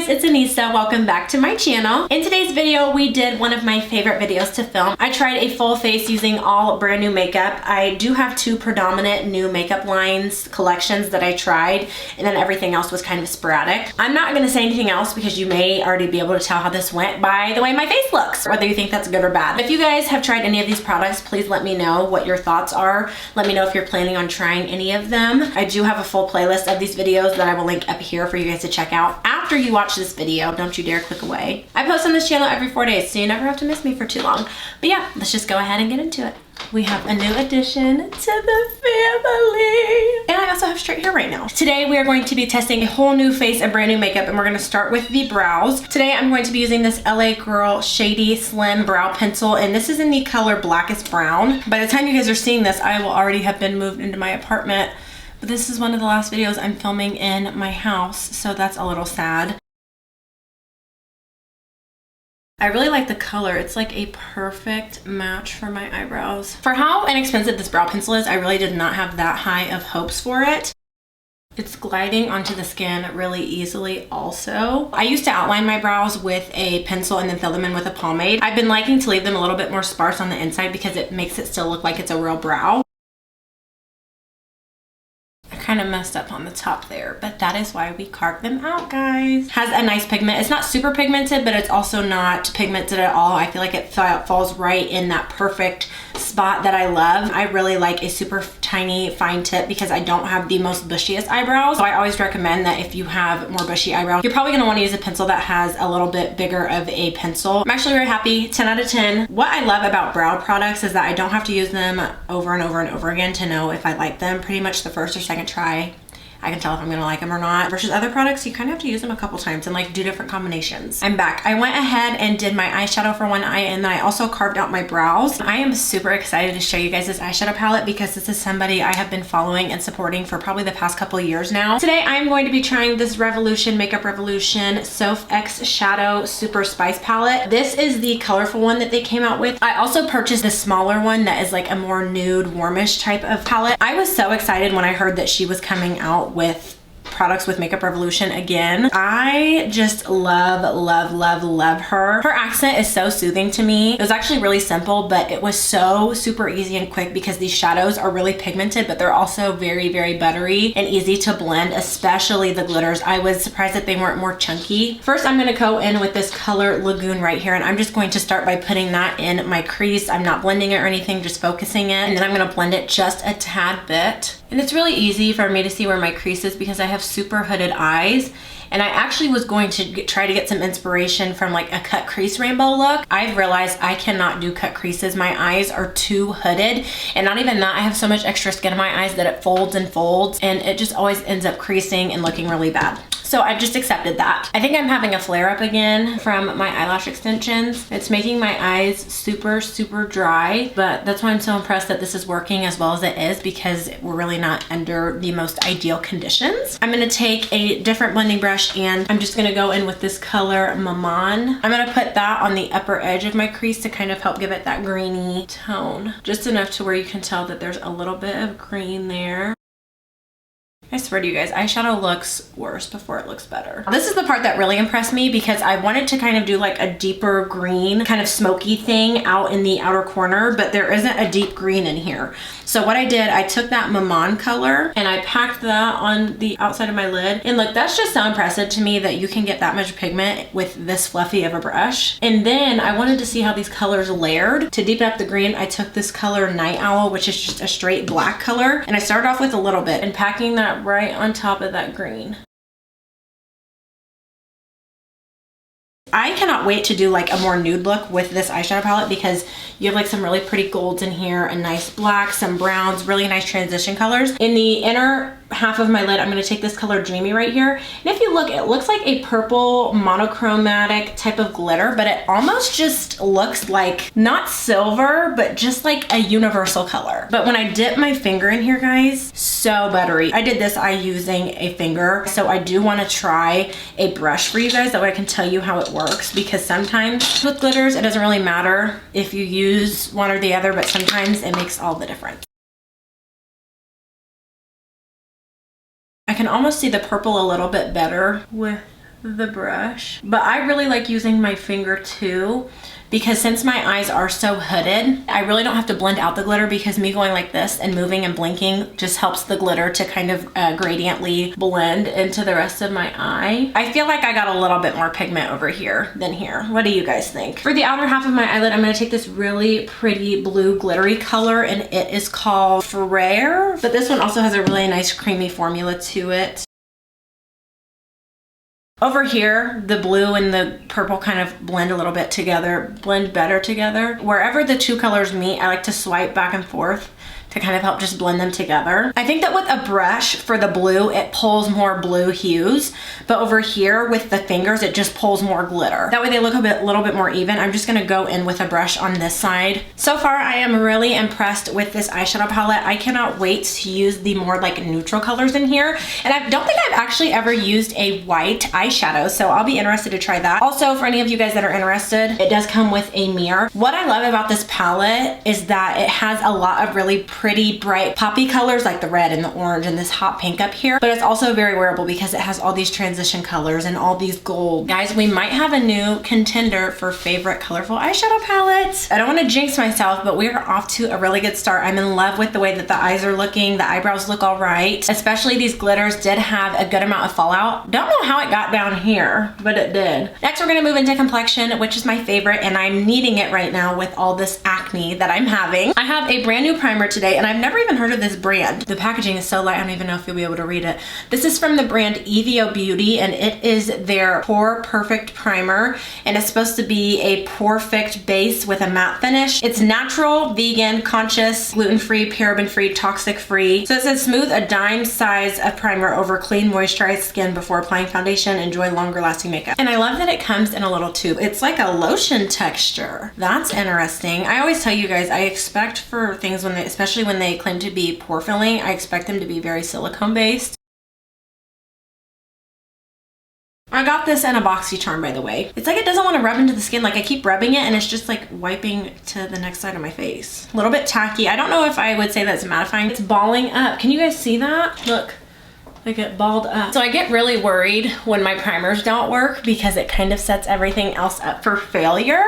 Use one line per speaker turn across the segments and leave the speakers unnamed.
it's Anissa. Welcome back to my channel. In today's video, we did one of my favorite videos to film. I tried a full face using all brand new makeup. I do have two predominant new makeup lines collections that I tried, and then everything else was kind of sporadic. I'm not gonna say anything else because you may already be able to tell how this went by the way my face looks, whether you think that's good or bad. If you guys have tried any of these products, please let me know what your thoughts are. Let me know if you're planning on trying any of them. I do have a full playlist of these videos that I will link up here for you guys to check out after you watch this video. Don't you dare click away. I post on this channel every 4 days, so you never have to miss me for too long. But yeah, let's just go ahead and get into it. We have a new addition to the family. And I also have straight hair right now. Today we are going to be testing a whole new face of brand new makeup, and we're gonna start with the brows. Today I'm going to be using this LA Girl Shady Slim Brow Pencil, and this is in the color Blackest Brown. By the time you guys are seeing this, I will already have been moved into my apartment. But this is one of the last videos I'm filming in my house, so that's a little sad. I really like the color. It's like a perfect match for my eyebrows. For how inexpensive this brow pencil is, I really did not have that high of hopes for it. It's gliding onto the skin really easily also. I used to outline my brows with a pencil and then fill them in with a pomade. I've been liking to leave them a little bit more sparse on the inside because it makes it still look like it's a real brow. Kind of messed up on the top there, but that is why we carved them out, guys. Has a nice pigment. It's not super pigmented, but it's also not pigmented at all. I feel like it falls right in that perfect spot that I love. I really like a super tiny fine tip because I don't have the most bushiest eyebrows, so I always recommend that if you have more bushy eyebrows, you're probably going to want to use a pencil that has a little bit bigger of a pencil. I'm actually very happy. 10 out of 10. What I love about brow products is that I don't have to use them over and over and over again to know if I like them. Pretty much the first or second try, I can tell if I'm gonna like them or not. Versus other products, you kind of have to use them a couple times and like do different combinations. I'm back. I went ahead and did my eyeshadow for one eye, and then I also carved out my brows. I am super excited to show you guys this eyeshadow palette because this is somebody I have been following and supporting for probably the past couple years now. Today I'm going to be trying this Makeup Revolution SOPH Shadow Super Spice palette. This is the colorful one that they came out with. I also purchased the smaller one that is like a more nude, warmish type of palette. I was so excited when I heard that she was coming out with products with Makeup Revolution again. I just love her. Her accent is so soothing to me. It was actually really simple, but it was so super easy and quick because these shadows are really pigmented, but they're also very buttery and easy to blend, especially the glitters. I was surprised that they weren't more chunky. First, I'm gonna go in with this color Lagoon right here, and I'm just going to start by putting that in my crease. I'm not blending it or anything, just focusing it, and then I'm gonna blend it just a tad bit. And it's really easy for me to see where my crease is because I have super hooded eyes, and I actually was going to try to get some inspiration from like a cut crease rainbow look. I've realized I cannot do cut creases. My eyes are too hooded, and not even that, I have so much extra skin in my eyes that it folds and folds, and it just always ends up creasing and looking really bad. So I've just accepted that. I think I'm having a flare up again from my eyelash extensions. It's making my eyes super dry, but that's why I'm so impressed that this is working as well as it is because we're really not under the most ideal conditions. I'm gonna take a different blending brush, and I'm just gonna go in with this color Maman. I'm gonna put that on the upper edge of my crease to kind of help give it that greeny tone. Just enough to where you can tell that there's a little bit of green there. I swear to you guys, eyeshadow looks worse before it looks better. This is the part that really impressed me because I wanted to kind of do like a deeper green, kind of smoky thing out in the outer corner, but there isn't a deep green in here. So what I did, I took that Maman color and I packed that on the outside of my lid. And look, that's just so impressive to me that you can get that much pigment with this fluffy of a brush. And then I wanted to see how these colors layered. To deepen up the green, I took this color Night Owl, which is just a straight black color. And I started off with a little bit and packing that right on top of that green. I cannot wait to do like a more nude look with this eyeshadow palette because you have like some really pretty golds in here, a nice black, some browns, really nice transition colors. In the inner half of my lid, I'm going to take this color Dreamy right here. And if you look, it looks like a purple monochromatic type of glitter, but it almost just looks like not silver, but just like a universal color. But when I dip my finger in here, guys, so buttery. I did this eye using a finger, so I do want to try a brush for you guys that way I can tell you how it works, because sometimes with glitters, it doesn't really matter if you use one or the other, but sometimes it makes all the difference. I can almost see the purple a little bit better with the brush. But I really like using my finger too, because since my eyes are so hooded, I really don't have to blend out the glitter, because me going like this and moving and blinking just helps the glitter to kind of gradiently blend into the rest of my eye. I feel like I got a little bit more pigment over here than here. What do you guys think? For the outer half of my eyelid, I'm gonna take this really pretty blue glittery color, and it is called Frere, but this one also has a really nice creamy formula to it. Over here, the blue and the purple kind of blend a little bit together, blend better together. Wherever the two colors meet, I like to swipe back and forth to kind of help just blend them together. I think that with a brush for the blue, it pulls more blue hues, but over here with the fingers, it just pulls more glitter. That way they look a little bit more even. I'm just gonna go in with a brush on this side. So far, I am really impressed with this eyeshadow palette. I cannot wait to use the more like neutral colors in here. And I don't think I've actually ever used a white eyeshadow, so I'll be interested to try that. Also, for any of you guys that are interested, it does come with a mirror. What I love about this palette is that it has a lot of really pretty bright poppy colors like the red and the orange and this hot pink up here, but it's also very wearable because it has all these transition colors and all these gold. Guys, we might have a new contender for favorite colorful eyeshadow palettes. I don't want to jinx myself, but we are off to a really good start. I'm in love with the way that the eyes are looking. The eyebrows look all right. Especially these glitters did have a good amount of fallout. Don't know how it got down here, but it did. Next, we're gonna move into complexion, which is my favorite, and I'm needing it right now with all this acne that I'm having. I have a brand new primer today, and I've never even heard of this brand. The packaging is so light, I don't even know if you'll be able to read it. This is from the brand EVIO Beauty, and it is their PORE-FECT primer, and it's supposed to be a PORE-FECT base with a matte finish. It's natural, vegan, conscious, gluten-free, paraben-free, toxic-free. So it says smooth a dime size of primer over clean, moisturized skin before applying foundation. Enjoy longer lasting makeup. And I love that it comes in a little tube. It's like a lotion texture. That's interesting. I always tell you guys, I expect for things when they, especially when they claim to be pore filling, I expect them to be very silicone based. I got this in a BoxyCharm, by the way. It's like it doesn't want to rub into the skin. Like I keep rubbing it and it's just like wiping to the next side of my face. A little bit tacky. I don't know if I would say that's mattifying. It's balling up. Can you guys see that? Look. Like it balled up. So I get really worried when my primers don't work because it kind of sets everything else up for failure.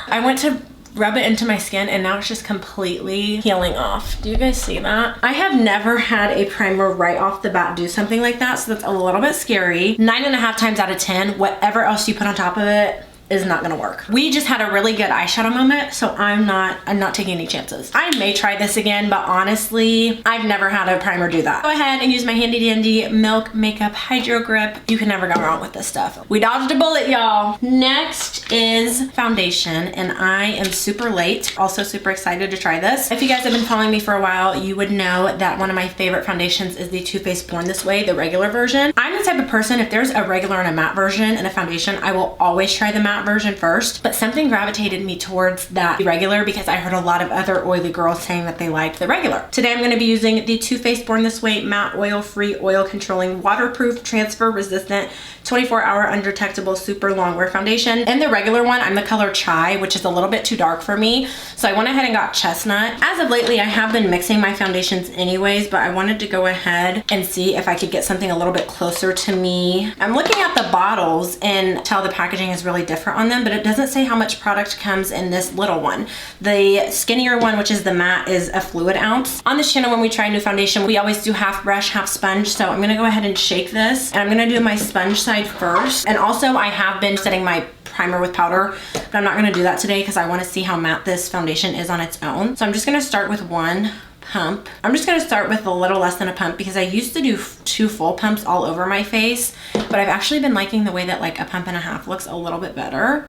I went to rub it into my skin and now it's just completely peeling off. Do you guys see that? I have never had a primer right off the bat do something like that, so that's a little bit scary. 9.5 times out of 10, whatever else you put on top of it is not gonna work. We just had a really good eyeshadow moment, so I'm not taking any chances. I may try this again, but honestly, I've never had a primer do that. Go ahead and use my handy dandy Milk Makeup Hydro Grip. You can never go wrong with this stuff. We dodged a bullet, y'all. Next is foundation, and I am super late. Also super excited to try this. If you guys have been following me for a while, you would know that one of my favorite foundations is the Too Faced Born This Way, the regular version. I'm the type of person, if there's a regular and a matte version and a foundation, I will always try the matte version first, but something gravitated me towards that regular because I heard a lot of other oily girls saying that they liked the regular. Today I'm going to be using the Too Faced Born This Way matte oil-free, oil-controlling, waterproof, transfer-resistant, 24-hour undetectable super long wear foundation. In the regular one, I'm the color Chai, which is a little bit too dark for me, so I went ahead and got Chestnut. As of lately, I have been mixing my foundations anyways, but I wanted to go ahead and see if I could get something a little bit closer to me. I'm looking at the bottles and tell the packaging is really different on them, but it doesn't say how much product comes in this little one. The skinnier one, which is the matte, is a fluid ounce. On this channel, when we try a new foundation, we always do half brush, half sponge, so I'm gonna go ahead and shake this, and I'm gonna do my sponge side first. And also, I have been setting my primer with powder, but I'm not gonna do that today because I wanna see how matte this foundation is on its own. So I'm just gonna start with one pump. I'm just gonna start with a little less than a pump because I used to do 2 full pumps all over my face, but I've actually been liking the way that like a pump and a half looks a little bit better.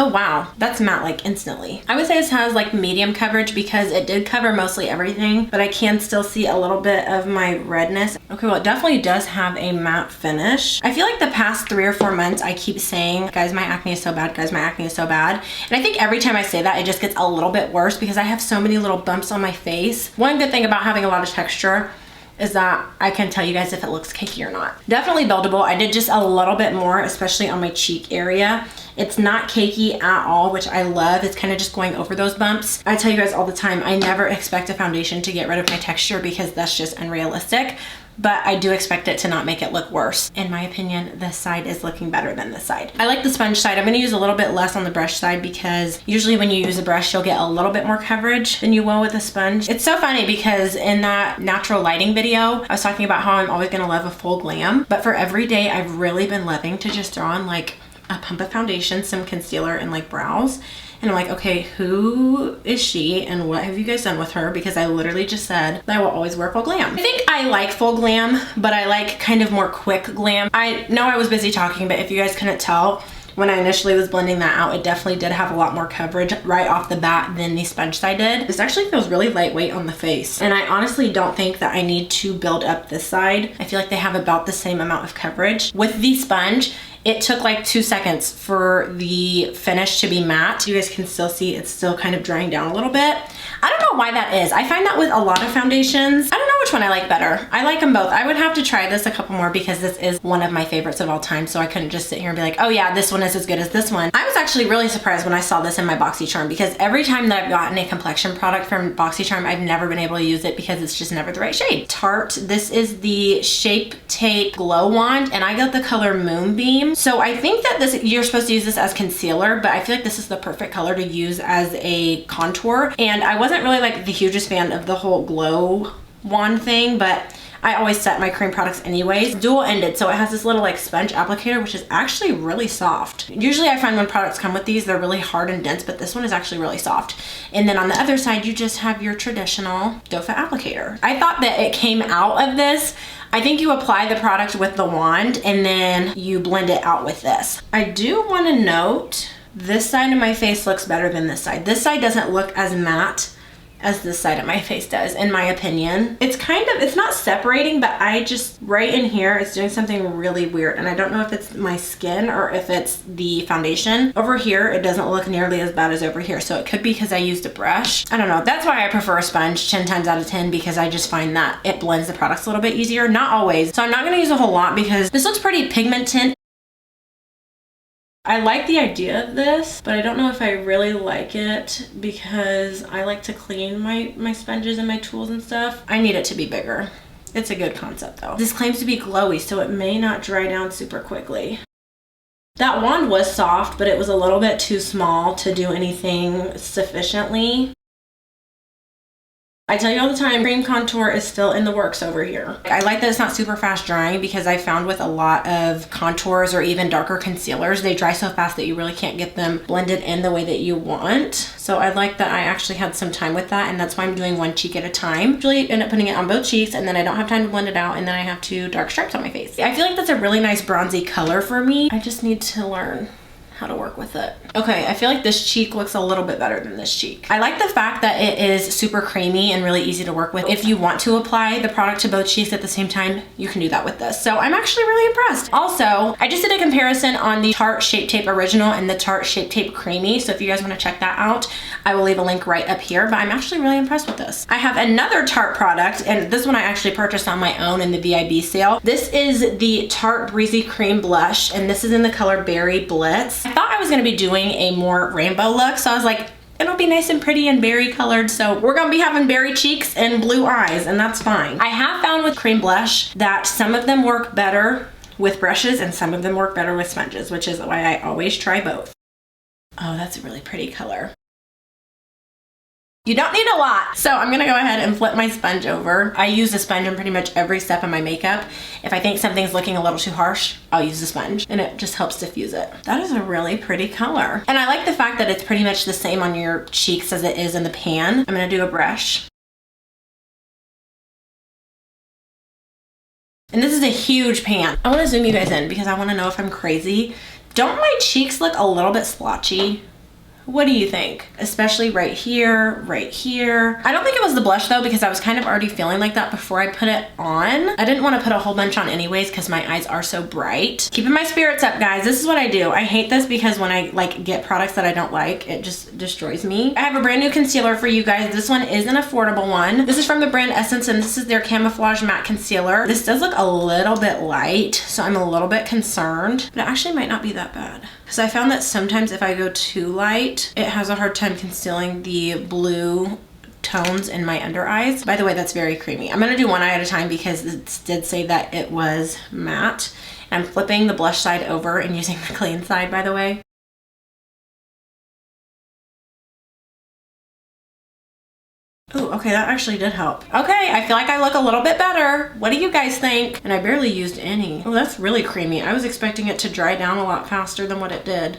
Oh wow, that's matte like instantly. I would say this has like medium coverage because it did cover mostly everything, but I can still see a little bit of my redness. Okay, well it definitely does have a matte finish. I feel like the past 3 or 4 months I keep saying, guys, my acne is so bad, guys, my acne is so bad. And I think every time I say that, it just gets a little bit worse because I have so many little bumps on my face. One good thing about having a lot of texture is that I can tell you guys if it looks cakey or not. Definitely buildable. I did just a little bit more, especially on my cheek area. It's not cakey at all, which I love. It's kind of just going over those bumps. I tell you guys all the time, I never expect a foundation to get rid of my texture because that's just unrealistic. But I do expect it to not make it look worse. In my opinion, this side is looking better than this side. I like the sponge side. I'm gonna use a little bit less on the brush side because usually when you use a brush, you'll get a little bit more coverage than you will with a sponge. It's so funny because in that natural lighting video, I was talking about how I'm always gonna love a full glam, but for every day, I've really been loving to just throw on like a pump of foundation, some concealer, and like brows. And I'm like, okay, who is she and what have you guys done with her? Because I literally just said that I will always wear full glam. I think I like full glam, but I like kind of more quick glam. I know I was busy talking, but if you guys couldn't tell, when I initially was blending that out, it definitely did have a lot more coverage right off the bat than the sponge side did. This actually feels really lightweight on the face. And I honestly don't think that I need to build up this side. I feel like they have about the same amount of coverage. With the sponge, it took like 2 seconds for the finish to be matte. You guys can still see it's still kind of drying down a little bit. I don't know why that is. I find that with a lot of foundations. I don't know which one I like better. I like them both. I would have to try this a couple more because this is one of my favorites of all time. So I couldn't just sit here and be like, oh yeah, this one is as good as this one. I was actually really surprised when I saw this in my BoxyCharm because every time that I've gotten a complexion product from BoxyCharm, I've never been able to use it because it's just never the right shade. Tarte, this is the Shape Tape Glow Wand and I got the color Moonbeam. So I think that this, you're supposed to use this as concealer, but I feel like this is the perfect color to use as a contour. And I wasn't really like the hugest fan of the whole glow wand thing, but I always set my cream products anyways. Dual ended, so it has this little like sponge applicator, which is actually really soft. Usually I find when products come with these, they're really hard and dense, but this one is actually really soft. And then on the other side, you just have your traditional doe foot applicator. I thought that it came out of this. I think you apply the product with the wand and then you blend it out with this. I do want to note this side of my face looks better than this side. This side doesn't look as matte as this side of my face does, in my opinion. It's kind of, it's not separating, but I just, right in here, it's doing something really weird. And I don't know if it's my skin or if it's the foundation. Over here, it doesn't look nearly as bad as over here. So it could be because I used a brush. I don't know. That's why I prefer a sponge 10 times out of 10 because I just find that it blends the products a little bit easier. Not always. So I'm not gonna use a whole lot because this looks pretty pigmented. I like the idea of this, but I don't know if I really like it because I like to clean my sponges and my tools and stuff. I need it to be bigger. It's a good concept though. This claims to be glowy, so it may not dry down super quickly. That wand was soft, but it was a little bit too small to do anything sufficiently. I tell you all the time, cream contour is still in the works over here. I like that it's not super fast drying because I found with a lot of contours or even darker concealers, they dry so fast that you really can't get them blended in the way that you want. So I like that I actually had some time with that, and that's why I'm doing one cheek at a time. Usually end up putting it on both cheeks and then I don't have time to blend it out and then I have two dark stripes on my face. I feel like that's a really nice bronzy color for me. I just need to learn how to work with it. Okay, I feel like this cheek looks a little bit better than this cheek. I like the fact that it is super creamy and really easy to work with. If you want to apply the product to both cheeks at the same time, you can do that with this. So I'm actually really impressed. Also, I just did a comparison on the Tarte Shape Tape Original and the Tarte Shape Tape Creamy. So if you guys wanna check that out, I will leave a link right up here, but I'm actually really impressed with this. I have another Tarte product, and this one I actually purchased on my own in the VIB sale. This is the Tarte Breezy Cream Blush, and this is in the color Berry Blitz. I thought I was gonna be doing a more rainbow look, so I was like, it'll be nice and pretty and berry colored, so we're gonna be having berry cheeks and blue eyes, and that's fine. I have found with cream blush that some of them work better with brushes and some of them work better with sponges, which is why I always try both. Oh, that's a really pretty color. You don't need a lot. So I'm gonna go ahead and flip my sponge over. I use a sponge in pretty much every step of my makeup. If I think something's looking a little too harsh, I'll use a sponge and it just helps diffuse it. That is a really pretty color. And I like the fact that it's pretty much the same on your cheeks as it is in the pan. I'm gonna do a brush. And this is a huge pan. I wanna zoom you guys in because I wanna know if I'm crazy. Don't my cheeks look a little bit splotchy What do you think? Especially right here, right here. I don't think it was the blush though, because I was kind of already feeling like that before I put it on. I didn't want to put a whole bunch on anyways because my eyes are so bright. Keeping my spirits up, guys. This is what I do. I hate this because when I like get products that I don't like, it just destroys me. I have a brand new concealer for you guys. This one is an affordable one. This is from the brand Essence, and this is their Camouflage Matte Concealer. This does look a little bit light, so I'm a little bit concerned, but it actually might not be that bad. Because I found that sometimes if I go too light, it has a hard time concealing the blue tones in my under eyes. By the way, that's very creamy. I'm gonna do one eye at a time because it did say that it was matte. I'm flipping the blush side over and using the clean side, by the way. Ooh, okay, that actually did help. Okay, I feel like I look a little bit better. What do you guys think? And I barely used any. Oh, that's really creamy. I was expecting it to dry down a lot faster than what it did.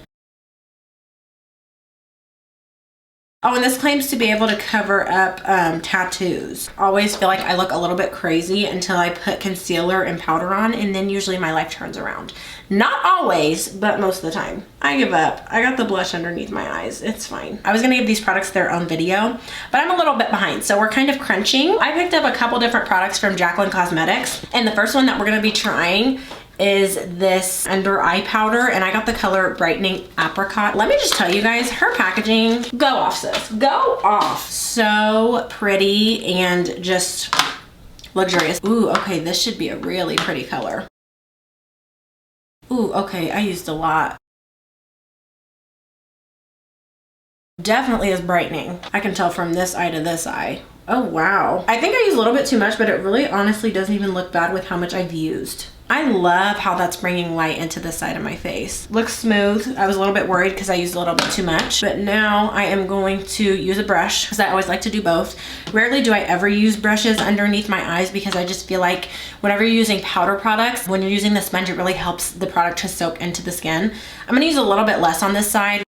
Oh, and this claims to be able to cover up tattoos. Always feel like I look a little bit crazy until I put concealer and powder on, and then usually my life turns around. Not always, but most of the time. I give up. I got the blush underneath my eyes. It's fine. I was gonna give these products their own video, but I'm a little bit behind, so we're kind of crunching. I picked up a couple different products from JACLYN Cosmetics, and the first one that we're gonna be trying is this under eye powder, and I got the color Brightening Apricot. Let me just tell you guys, her packaging, go off, sis, go off. So pretty and just luxurious. Ooh, okay, this should be a really pretty color. Ooh, okay, I used a lot. Definitely is brightening. I can tell from this eye to this eye. Oh, wow. I think I used a little bit too much, but it really honestly doesn't even look bad with how much I've used. I love how that's bringing light into the side of my face. Looks smooth. I was a little bit worried because I used a little bit too much, but now I am going to use a brush because I always like to do both. Rarely do I ever use brushes underneath my eyes because I just feel like whenever you're using powder products, when you're using the sponge, it really helps the product to soak into the skin. I'm gonna use a little bit less on this side.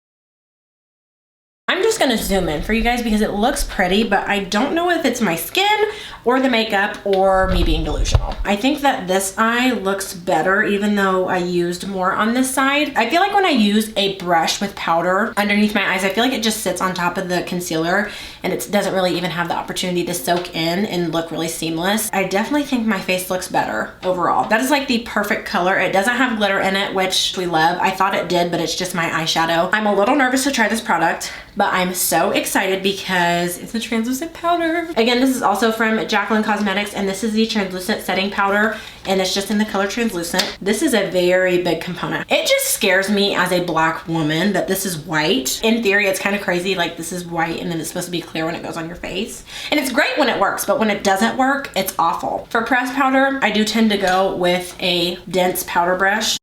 I'm just gonna zoom in for you guys because it looks pretty, but I don't know if it's my skin or the makeup or me being delusional. I think that this eye looks better even though I used more on this side. I feel like when I use a brush with powder underneath my eyes, I feel like it just sits on top of the concealer and it doesn't really even have the opportunity to soak in and look really seamless. I definitely think my face looks better overall. That is like the perfect color. It doesn't have glitter in it, which we love. I thought it did, but it's just my eyeshadow. I'm a little nervous to try this product, but I'm so excited because it's a translucent powder. Again, this is also from JACLYN Cosmetics, and this is the translucent setting powder, and it's just in the color translucent. This is a very big component. It just scares me as a black woman that this is white. In theory, it's kind of crazy, like this is white and then it's supposed to be clear when it goes on your face. And it's great when it works, but when it doesn't work, it's awful. For pressed powder, I do tend to go with a dense powder brush.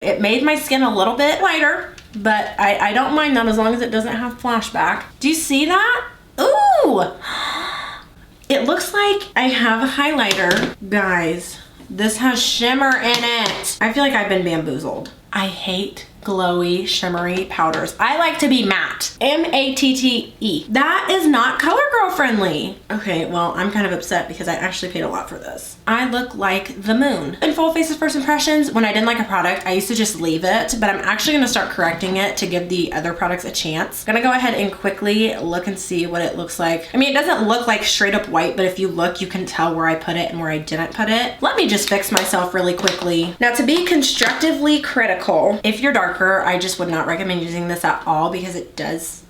It made my skin a little bit lighter, but I don't mind that as long as it doesn't have flashback. Do you see that? Ooh! It looks like I have a highlighter. Guys, this has shimmer in it. I feel like I've been bamboozled. I hate glowy, shimmery powders. I like to be matte. M-A-T-T-E. That is not CoverGirl friendly. Okay, well, I'm kind of upset because I actually paid a lot for this. I look like the moon. In Full Faces First Impressions, when I didn't like a product, I used to just leave it, but I'm actually gonna start correcting it to give the other products a chance. I'm gonna go ahead and quickly look and see what it looks like. I mean, it doesn't look like straight up white, but if you look, you can tell where I put it and where I didn't put it. Let me just fix myself really quickly. Now, to be constructively critical, if you're darker, I just would not recommend using this at all because it does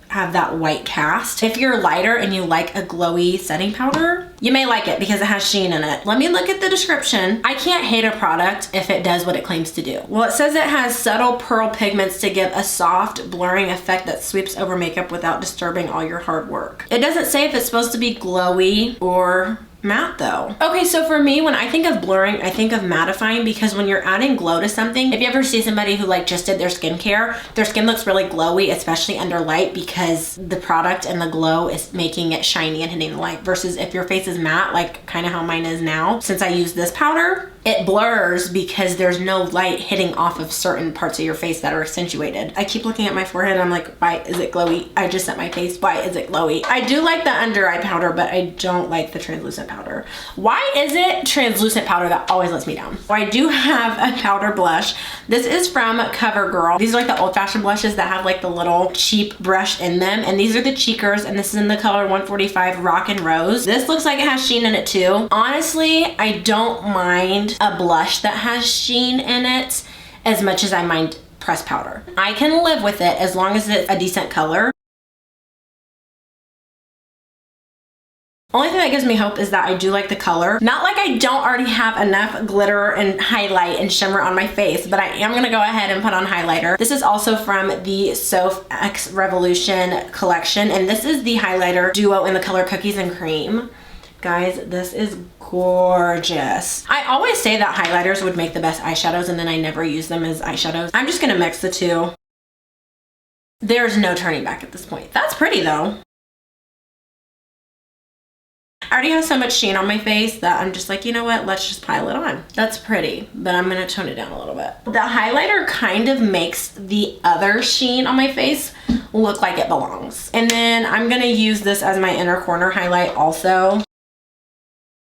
have that white cast. If you're lighter and you like a glowy setting powder, you may like it because it has sheen in it. Let me look at the description. I can't hate a product if it does what it claims to do. Well, it says it has subtle pearl pigments to give a soft blurring effect that sweeps over makeup without disturbing all your hard work. It doesn't say if it's supposed to be glowy or matte though. Okay, so for me, when I think of blurring, I think of mattifying because when you're adding glow to something, if you ever see somebody who like just did their skincare, their skin looks really glowy, especially under light because the product and the glow is making it shiny and hitting the light versus if your face is matte, like kind of how mine is now. Since I use this powder, it blurs because there's no light hitting off of certain parts of your face that are accentuated. I keep looking at my forehead and I'm like, why is it glowy? I just set my face, why is it glowy? I do like the under eye powder, but I don't like the translucent powder. Why is it translucent powder that always lets me down? So I do have a powder blush. This is from COVERGIRL. These are like the old fashioned blushes that have like the little cheap brush in them. And these are the cheekers, and this is in the color 145 Rock and Rose. This looks like it has sheen in it too. Honestly, I don't mind a blush that has sheen in it as much as I mind pressed powder. I can live with it as long as it's a decent color. Only thing that gives me hope is that I do like the color. Not like I don't already have enough glitter and highlight and shimmer on my face, but I am gonna go ahead and put on highlighter. This is also from the SOPH Revolution collection, and this is the highlighter duo in the color Cookies and Cream. Guys, this is gorgeous. I always say that highlighters would make the best eyeshadows, and then I never use them as eyeshadows. I'm just gonna mix the two. There's no turning back at this point. That's pretty though. I already have so much sheen on my face that I'm just like, you know what, let's just pile it on. That's pretty, but I'm gonna tone it down a little bit. The highlighter kind of makes the other sheen on my face look like it belongs. And then I'm gonna use this as my inner corner highlight also.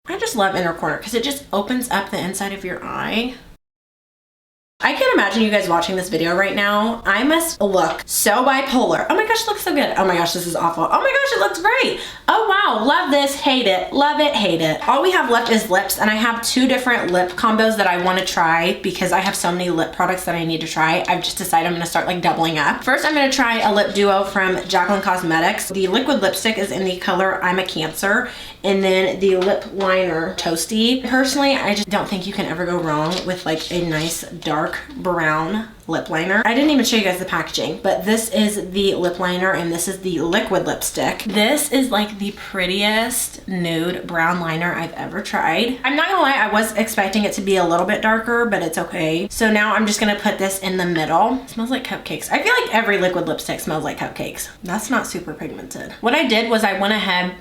I just love inner corner because it just opens up the inside of your eye. I can't imagine you guys watching this video right now. I must look so bipolar. Oh my gosh, it looks so good. Oh my gosh, this is awful. Oh my gosh, it looks great. Oh wow, love this, hate it, love it, hate it. All we have left is lips, and I have two different lip combos that I want to try because I have so many lip products that I need to try. I've just decided I'm gonna start like doubling up. First, I'm gonna try a lip duo from JACLYN Cosmetics. The liquid lipstick is in the color I'm a Cancer, and then the lip liner Toasty. Personally, I just don't think you can ever go wrong with like a nice dark brown lip liner. I didn't even show you guys the packaging, but this is the lip liner and this is the liquid lipstick. This is like the prettiest nude brown liner I've ever tried. I'm not gonna lie, I was expecting it to be a little bit darker, but it's okay. So now I'm just gonna put this in the middle. It smells like cupcakes. I feel like every liquid lipstick smells like cupcakes. That's not super pigmented. What I did was I went ahead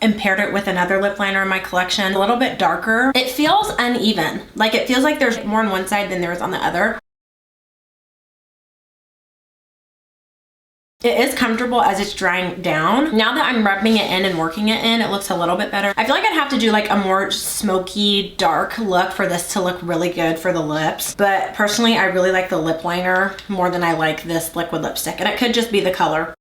and paired it with another lip liner in my collection, a little bit darker. It feels uneven. Like it feels like there's more on one side than there is on the other. It is comfortable as it's drying down. Now that I'm rubbing it in and working it in, it looks a little bit better. I feel like I'd have to do like a more smoky, dark look for this to look really good for the lips. But personally, I really like the lip liner more than I like this liquid lipstick. And it could just be the color.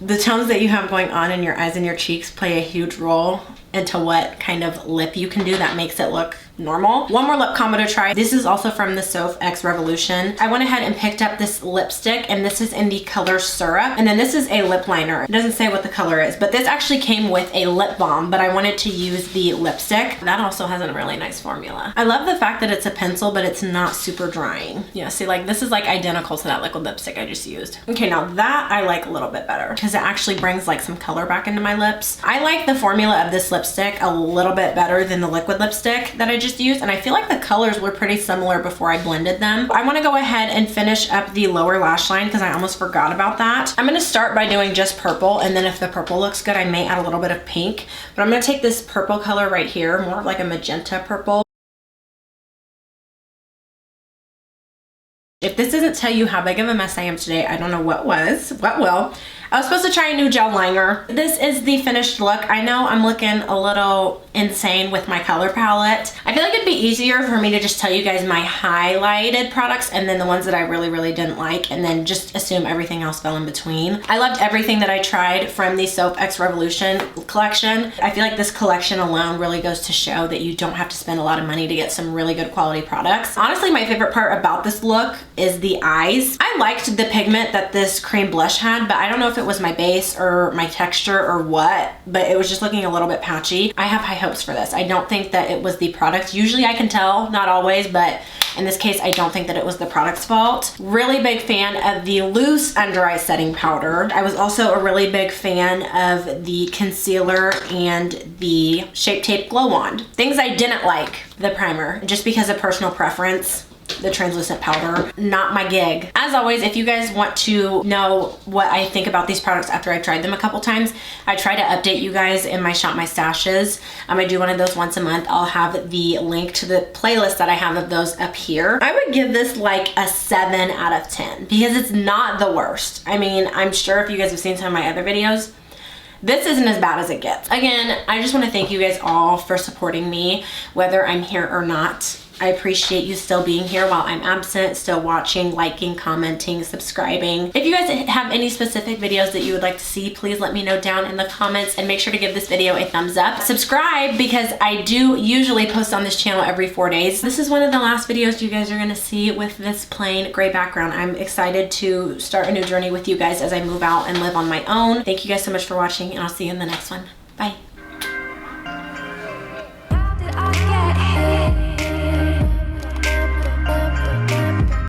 The tones that you have going on in your eyes and your cheeks play a huge role into what kind of lip you can do that makes it look normal. One more lip combo to try. This is also from the SOPH Revolution. I went ahead and picked up this lipstick, and this is in the color Syrup. And then this is a lip liner. It doesn't say what the color is, but this actually came with a lip balm, but I wanted to use the lipstick. That also has a really nice formula. I love the fact that it's a pencil, but it's not super drying. Yeah, see, like this is like identical to that liquid lipstick I just used. Okay, now that I like a little bit better because it actually brings like some color back into my lips. I like the formula of this lipstick a little bit better than the liquid lipstick that I just used, and I feel like the colors were pretty similar before I blended them. I want to go ahead and finish up the lower lash line because I almost forgot about that. I'm going to start by doing just purple, and then if the purple looks good, I may add a little bit of pink, but I'm going to take this purple color right here, more of like a magenta purple. If this doesn't tell you how big of a mess I am today, I don't know what will. I was supposed to try a new gel liner. This is the finished look. I know I'm looking a little insane with my color palette. I feel like it'd be easier for me to just tell you guys my highlighted products and then the ones that I really didn't like, and then just assume everything else fell in between. I loved everything that I tried from the SOPH Revolution collection. I feel like this collection alone really goes to show that you don't have to spend a lot of money to get some really good quality products. Honestly, my favorite part about this look is the eyes. I liked the pigment that this cream blush had, but I don't know if it was my base or my texture or what, but it was just looking a little bit patchy. I have high hopes for this. I don't think that it was the product. Usually I can tell, not always, but in this case, I don't think that it was the product's fault. Really big fan of the loose under eye setting powder. I was also a really big fan of the concealer and the Shape Tape Glow Wand. Things I didn't like, the primer, just because of personal preference. the translucent powder. Not my gig. As always, if you guys want to know what I think about these products after I've tried them a couple times, I try to update you guys in my Shop My Stashes. I do one of those once a month. I'll have the link to the playlist that I have of those up here. I would give this like a 7 out of 10 because it's not the worst. I mean, I'm sure if you guys have seen some of my other videos, this isn't as bad as it gets. Again, I just want to thank you guys all for supporting me, whether I'm here or not. I appreciate you still being here while I'm absent, still watching, liking, commenting, subscribing. If you guys have any specific videos that you would like to see, please let me know down in the comments, and make sure to give this video a thumbs up. Subscribe because I do usually post on this channel every 4 days. This is one of the last videos you guys are gonna see with this plain gray background. I'm excited to start a new journey with you guys as I move out and live on my own. Thank you guys so much for watching, and I'll see you in the next one. Bye.